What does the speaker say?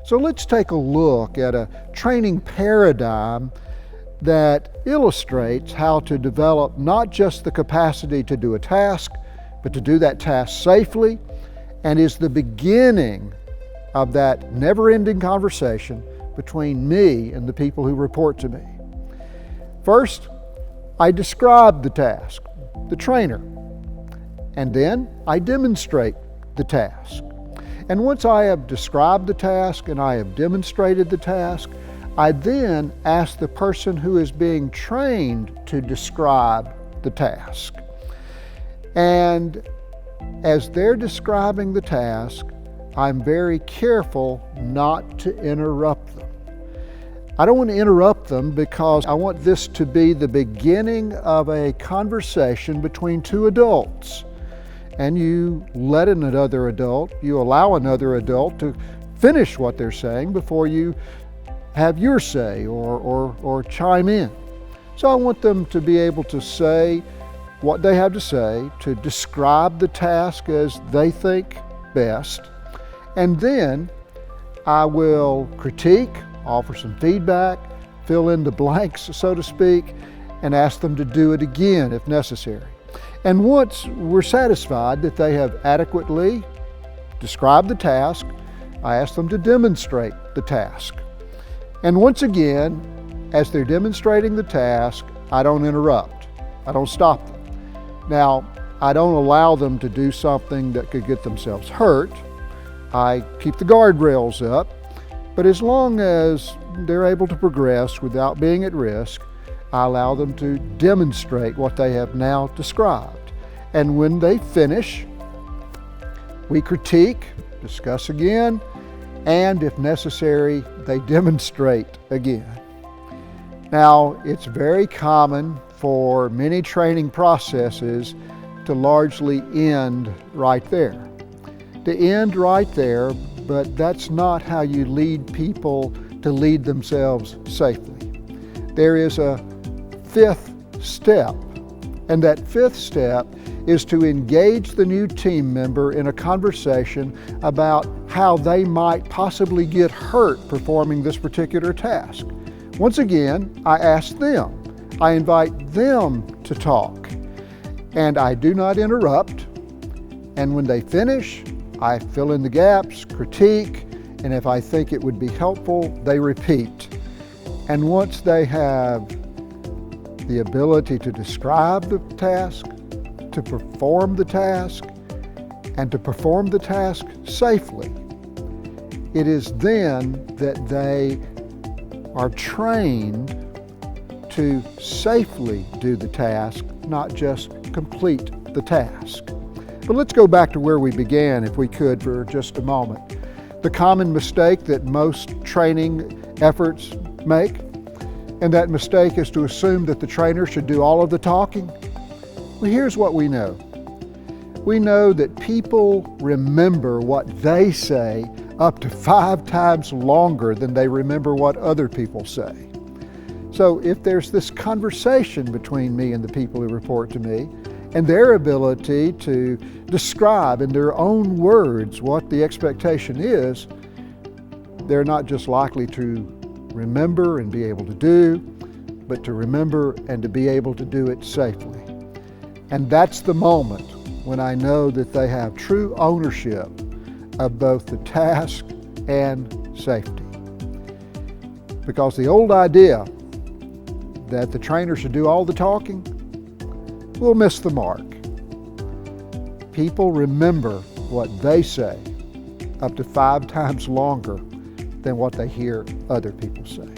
So let's take a look at a training paradigm that illustrates how to develop not just the capacity to do a task, but to do that task safely, and is the beginning of that never-ending conversation between me and the people who report to me. First, I describe the task, the trainer, and then I demonstrate the task. And once I have described the task and I have demonstrated the task, I then ask the person who is being trained to describe the task. And as they're describing the task, I'm very careful not to interrupt them. I don't want to interrupt them because I want this to be the beginning of a conversation between two adults. And you let another adult, you allow another adult to finish what they're saying before you have your say or chime in. So I want them to be able to say what they have to say, to describe the task as they think best, and then I will critique, offer some feedback, fill in the blanks, so to speak, and ask them to do it again if necessary. And once we're satisfied that they have adequately described the task, I ask them to demonstrate the task. And once again, as they're demonstrating the task, I don't interrupt. I don't stop them. Now, I don't allow them to do something that could get themselves hurt. I keep the guardrails up, but as long as they're able to progress without being at risk, I allow them to demonstrate what they have now described. And when they finish, we critique, discuss again, and if necessary, they demonstrate again. Now, it's very common for many training processes to largely end right there. To end right there, but that's not how you lead people to lead themselves safely. There is a fifth step, and that fifth step is to engage the new team member in a conversation about how they might possibly get hurt performing this particular task. Once again, I ask them. I invite them to talk, and I do not interrupt. And when they finish, I fill in the gaps, critique, and if I think it would be helpful, they repeat. And once they have the ability to describe the task, to perform the task, and to perform the task safely, it is then that they are trained to safely do the task, not just complete the task. But let's go back to where we began, if we could, for just a moment. The common mistake that most training efforts make, and that mistake is to assume that the trainer should do all of the talking. Well, here's what we know. We know that people remember what they say up to 5 times longer than they remember what other people say. So if there's this conversation between me and the people who report to me, and their ability to describe in their own words what the expectation is, they're not just likely to remember and be able to do, but to remember and to be able to do it safely. And that's the moment when I know that they have true ownership of both the task and safety. Because the old idea that the trainer should do all the talking will miss the mark. People remember what they say up to 5 times longer than what they hear other people say.